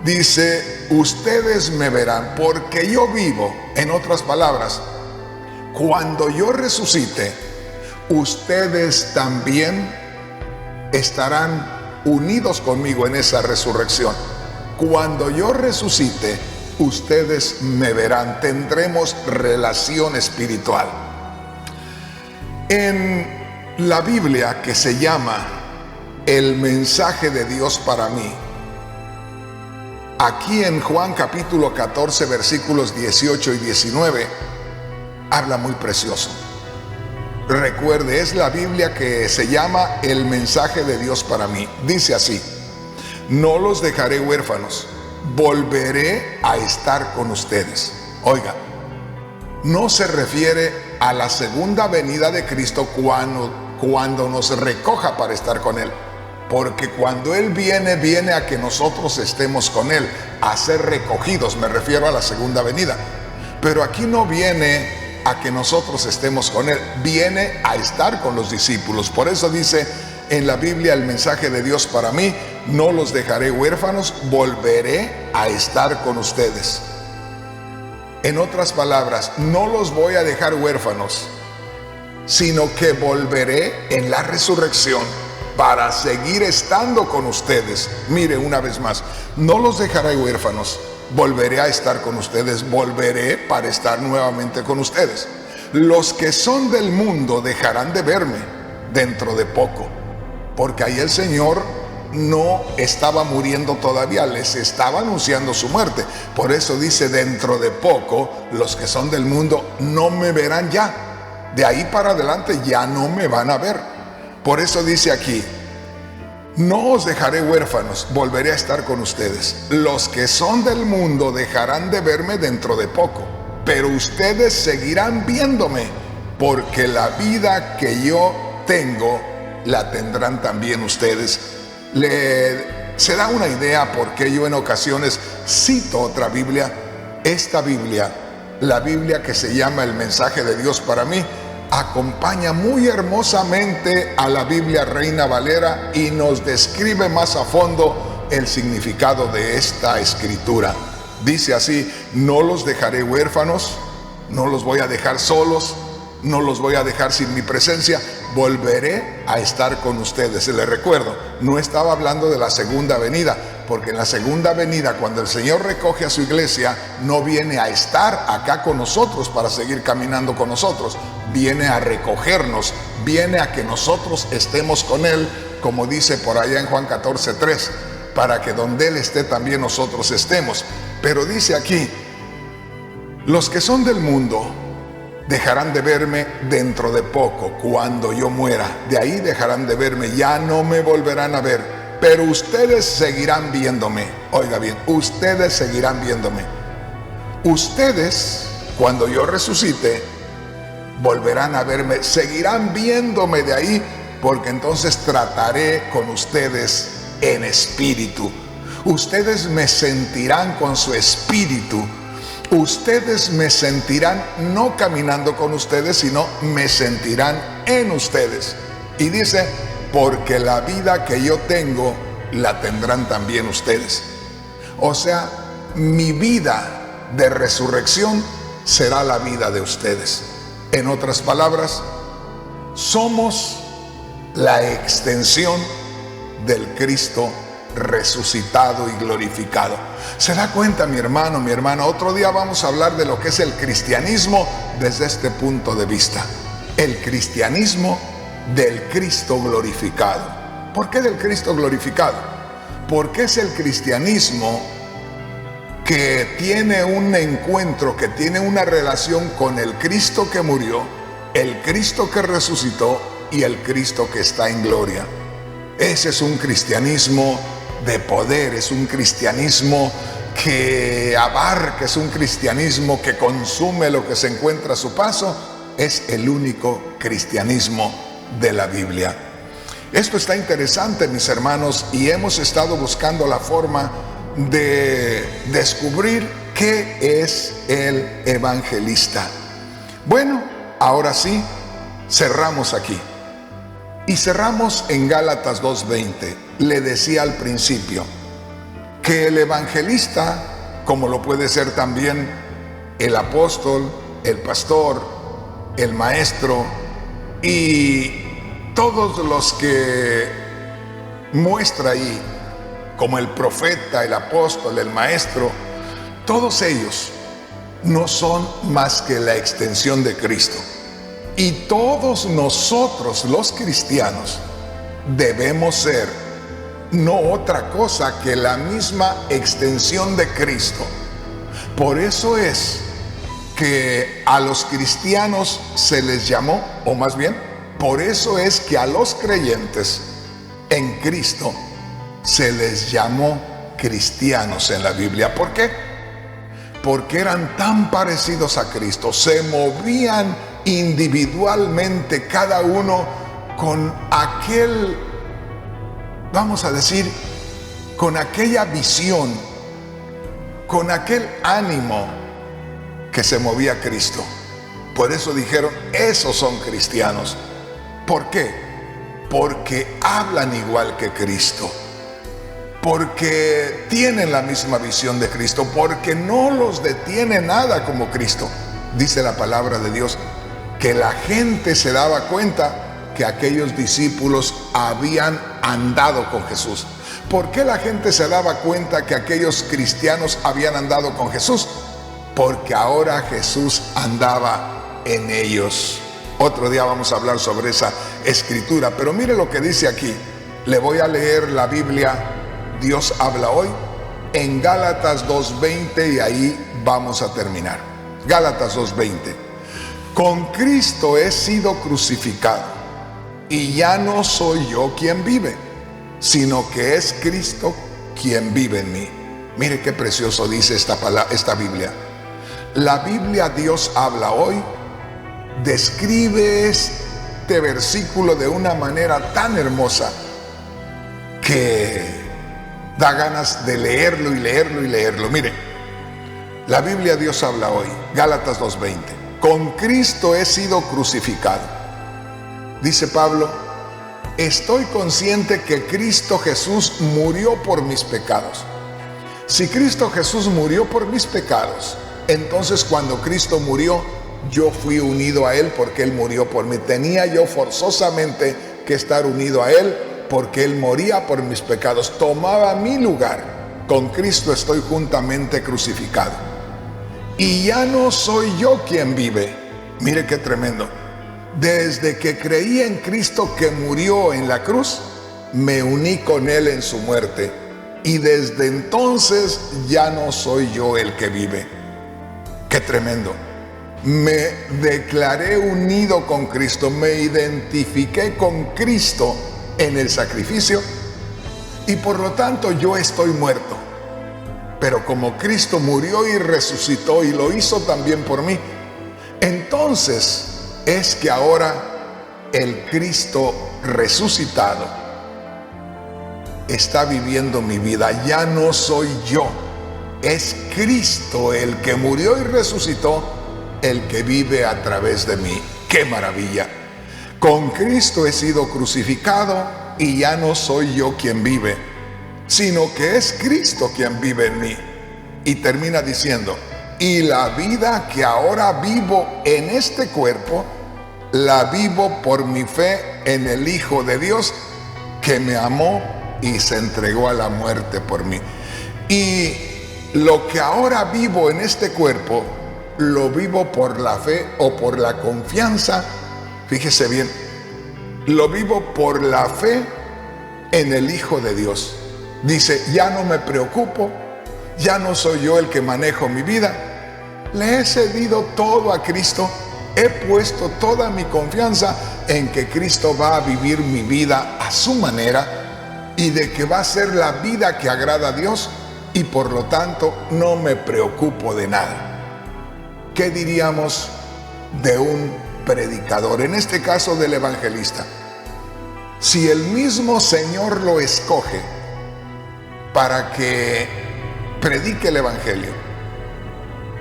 Dice: ustedes me verán porque yo vivo. En otras palabras, cuando yo resucite, ustedes también estarán unidos conmigo en esa resurrección. Cuando yo resucite, ustedes me verán. Tendremos relación espiritual. En la Biblia, que se llama El mensaje de Dios para mí, aquí en Juan capítulo 14 versículos 18 y 19, habla muy precioso. Recuerde, es la Biblia que se llama El mensaje de Dios para mí. Dice así: no los dejaré huérfanos, volveré a estar con ustedes. Oiga, no se refiere a la segunda venida de Cristo cuando nos recoja para estar con Él. Porque cuando Él viene, viene a que nosotros estemos con Él, a ser recogidos, me refiero a la segunda venida. Pero aquí no viene a que nosotros estemos con Él, viene a estar con los discípulos. Por eso dice en la Biblia el mensaje de Dios para mí: no los dejaré huérfanos, volveré a estar con ustedes. En otras palabras, no los voy a dejar huérfanos, sino que volveré en la resurrección para seguir estando con ustedes. Mire, una vez más, no los dejaré huérfanos, volveré a estar con ustedes, volveré para estar nuevamente con ustedes. Los que son del mundo dejarán de verme dentro de poco, porque ahí el Señor no estaba muriendo todavía, les estaba anunciando su muerte. Por eso dice: dentro de poco los que son del mundo no me verán ya. De ahí para adelante ya no me van a ver. Por eso dice aquí: no os dejaré huérfanos, volveré a estar con ustedes. Los que son del mundo dejarán de verme dentro de poco, pero ustedes seguirán viéndome, porque la vida que yo tengo la tendrán también ustedes. Se da una idea porque yo en ocasiones cito otra Biblia. Esta Biblia, la Biblia que se llama El mensaje de Dios para mí, acompaña muy hermosamente a la Biblia Reina Valera y nos describe más a fondo el significado de esta escritura. Dice así: no los dejaré huérfanos, no los voy a dejar solos, no los voy a dejar sin mi presencia, volveré a estar con ustedes. Les recuerdo, no estaba hablando de la segunda venida, porque en la segunda venida, cuando el Señor recoge a su iglesia, no viene a estar acá con nosotros para seguir caminando con nosotros, viene a recogernos, viene a que nosotros estemos con Él, como dice por allá en Juan 14:3, para que donde Él esté también nosotros estemos. Pero dice aquí: los que son del mundo dejarán de verme dentro de poco, cuando yo muera. De ahí dejarán de verme, ya no me volverán a ver, pero ustedes seguirán viéndome. Oiga bien, ustedes seguirán viéndome. Ustedes, cuando yo resucite, volverán a verme, seguirán viéndome de ahí, porque entonces trataré con ustedes en espíritu. Ustedes me sentirán con su espíritu. Ustedes me sentirán no caminando con ustedes, sino me sentirán en ustedes. Y dice: porque la vida que yo tengo la tendrán también ustedes. O sea, mi vida de resurrección será la vida de ustedes. En otras palabras, somos la extensión del Cristo resucitado y glorificado. ¿Se da cuenta, mi hermano, mi hermana? Otro día vamos a hablar de lo que es el cristianismo desde este punto de vista. El cristianismo del Cristo glorificado. ¿Por qué del Cristo glorificado? Porque es el cristianismo que tiene un encuentro, que tiene una relación con el Cristo que murió, el Cristo que resucitó y el Cristo que está en gloria. Ese es un cristianismo de poder, es un cristianismo que abarca, es un cristianismo que consume lo que se encuentra a su paso. Es el único cristianismo de la Biblia. Esto está interesante, mis hermanos, y hemos estado buscando la forma de descubrir qué es el evangelista. Bueno, ahora sí, cerramos aquí. Y cerramos en Gálatas 2:20. Le decía al principio que el evangelista, como lo puede ser también el apóstol, el pastor, el maestro y todos los que muestra ahí, como el profeta, el apóstol, el maestro, todos ellos no son más que la extensión de Cristo. Y todos nosotros los cristianos debemos ser no otra cosa que la misma extensión de Cristo. Por eso es que a los cristianos se les llamó, o más bien, por eso es que a los creyentes en Cristo se les llamó cristianos en la Biblia. ¿Por qué? Porque eran tan parecidos a Cristo, se movían individualmente cada uno con aquel, vamos a decir, con aquella visión, con aquel ánimo que se movía a Cristo. Por eso dijeron, esos son cristianos. ¿Por qué? Porque hablan igual que Cristo, porque tienen la misma visión de Cristo, porque no los detiene nada como Cristo. Dice la palabra de Dios que la gente se daba cuenta que aquellos discípulos habían andado con Jesús. ¿Por qué la gente se daba cuenta que aquellos cristianos habían andado con Jesús? Porque ahora Jesús andaba en ellos. Otro día vamos a hablar sobre esa escritura, pero mire lo que dice aquí. Le voy a leer la Biblia, Dios habla hoy, en Gálatas 2:20, y ahí vamos a terminar. Gálatas 2:20. Con Cristo he sido crucificado, y ya no soy yo quien vive, sino que es Cristo quien vive en mí. Mire qué precioso dice esta Biblia. La Biblia, Dios habla hoy, describe este versículo de una manera tan hermosa que da ganas de leerlo y leerlo y leerlo. Mire, la Biblia, Dios habla hoy, Gálatas 2:20. Con Cristo he sido crucificado. Dice Pablo, estoy consciente que Cristo Jesús murió por mis pecados. Si Cristo Jesús murió por mis pecados, entonces cuando Cristo murió, yo fui unido a Él porque Él murió por mí. Tenía yo forzosamente que estar unido a Él porque Él moría por mis pecados. Tomaba mi lugar. Con Cristo estoy juntamente crucificado. Y ya no soy yo quien vive. Mire qué tremendo. Desde que creí en Cristo que murió en la cruz, me uní con Él en su muerte. Y desde entonces ya no soy yo el que vive. Qué tremendo. Me declaré unido con Cristo, me identifiqué con Cristo en el sacrificio y por lo tanto yo estoy muerto. Pero como Cristo murió y resucitó y lo hizo también por mí, entonces es que ahora el Cristo resucitado está viviendo mi vida. Ya no soy yo, es Cristo el que murió y resucitó, el que vive a través de mí. ¡Qué maravilla! Con Cristo he sido crucificado y ya no soy yo quien vive, sino que es Cristo quien vive en mí. Y termina diciendo, y la vida que ahora vivo en este cuerpo, la vivo por mi fe en el Hijo de Dios, que me amó y se entregó a la muerte por mí. Y lo que ahora vivo en este cuerpo, lo vivo por la fe o por la confianza. Fíjese bien, lo vivo por la fe en el Hijo de Dios. Dice, ya no me preocupo, ya no soy yo el que manejo mi vida. Le he cedido todo a Cristo, he puesto toda mi confianza en que Cristo va a vivir mi vida a su manera y de que va a ser la vida que agrada a Dios y por lo tanto no me preocupo de nada. ¿Qué diríamos de un predicador? En este caso del evangelista. Si el mismo Señor lo escoge para que predique el evangelio,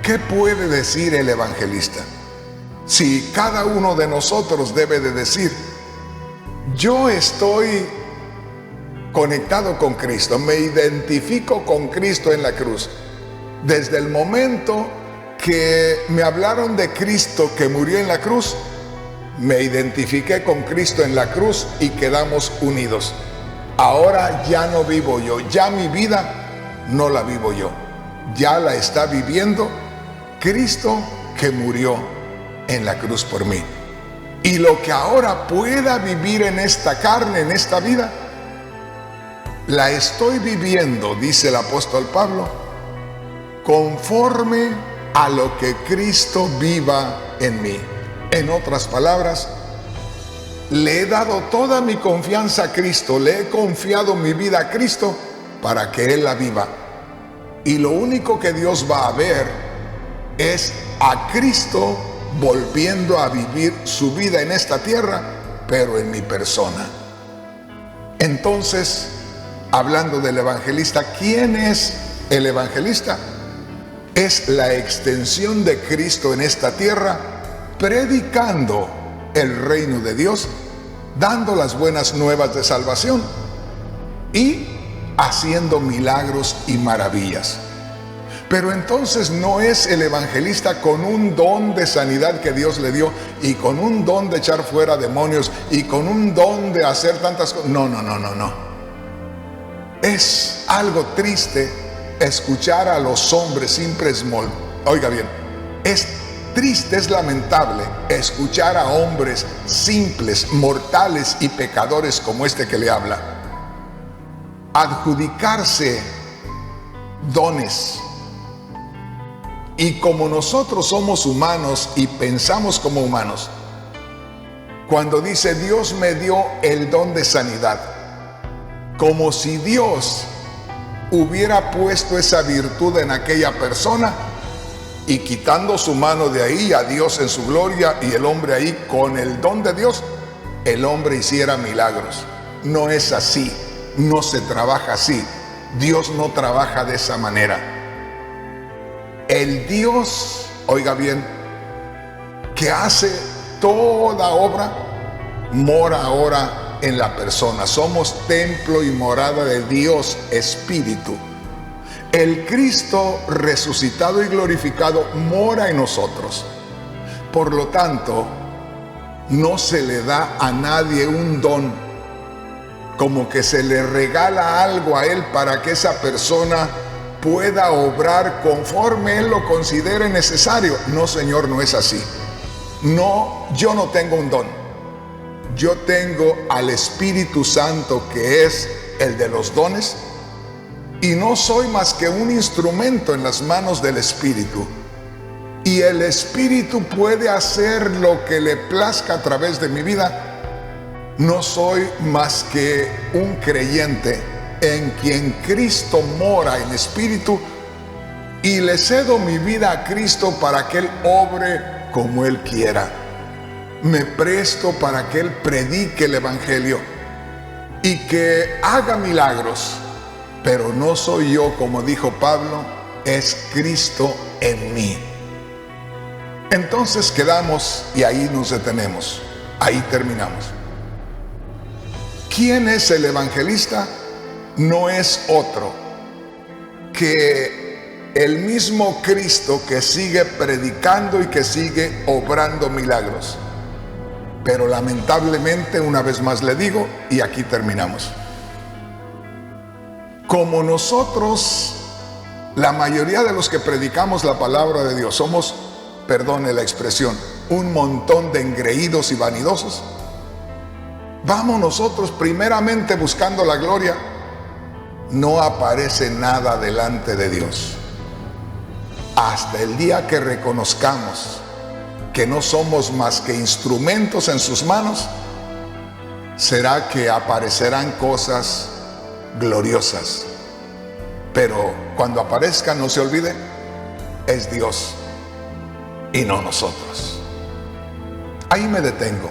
¿qué puede decir el evangelista? Si cada uno de nosotros debe de decir, yo estoy conectado con Cristo, me identifico con Cristo en la cruz. Desde el momento que me hablaron de Cristo que murió en la cruz, me identifiqué con Cristo en la cruz y quedamos unidos. Ahora ya no vivo yo, ya mi vida no la vivo yo, ya la está viviendo Cristo que murió en la cruz por mí. Y lo que ahora pueda vivir en esta carne, en esta vida, la estoy viviendo, dice el apóstol Pablo, conforme a lo que Cristo viva en mí. En otras palabras, le he dado toda mi confianza a Cristo, le he confiado mi vida a Cristo para que Él la viva. Y lo único que Dios va a ver es a Cristo volviendo a vivir su vida en esta tierra, pero en mi persona. Entonces, hablando del evangelista, ¿quién es el evangelista? Es la extensión de Cristo en esta tierra, predicando el reino de Dios, dando las buenas nuevas de salvación y haciendo milagros y maravillas. Pero entonces no es el evangelista con un don de sanidad que Dios le dio y con un don de echar fuera demonios y con un don de hacer tantas cosas. No. Es algo triste escuchar a los hombres simples. Oiga bien, es triste, es lamentable escuchar a hombres simples, mortales y pecadores como este que le habla, adjudicarse dones. Y como nosotros somos humanos y pensamos como humanos, cuando dice Dios me dio el don de sanidad, como si Dios hubiera puesto esa virtud en aquella persona y quitando su mano de ahí, a Dios en su gloria y el hombre ahí con el don de Dios, el hombre hiciera milagros. No es así, no se trabaja así. Dios no trabaja de esa manera. El Dios, oiga bien, que hace toda obra, mora ahora en la persona. Somos templo y morada de Dios Espíritu. El Cristo resucitado y glorificado mora en nosotros. Por lo tanto, no se le da a nadie un don, como que se le regala algo a él para que esa persona pueda obrar conforme él lo considere necesario. No, Señor, no es así. No, yo no tengo un don. Yo tengo al Espíritu Santo, que es el de los dones, y no soy más que un instrumento en las manos del Espíritu. Y el Espíritu puede hacer lo que le plazca a través de mi vida. No soy más que un creyente en quien Cristo mora en espíritu, y le cedo mi vida a Cristo para que Él obre como Él quiera. Me presto para que Él predique el Evangelio y que haga milagros. Pero no soy yo, como dijo Pablo, es Cristo en mí. Entonces quedamos y ahí nos detenemos, ahí terminamos. ¿Quién es el evangelista? No es otro que el mismo Cristo que sigue predicando y que sigue obrando milagros. Pero lamentablemente, una vez más le digo, y aquí terminamos. Como nosotros, la mayoría de los que predicamos la palabra de Dios, somos, perdone la expresión, un montón de engreídos y vanidosos, vamos nosotros primeramente buscando la gloria, no aparece nada delante de Dios. Hasta el día que reconozcamos que no somos más que instrumentos en sus manos, será que aparecerán cosas gloriosas. Pero cuando aparezcan, no se olvide, es Dios y no nosotros. Ahí me detengo.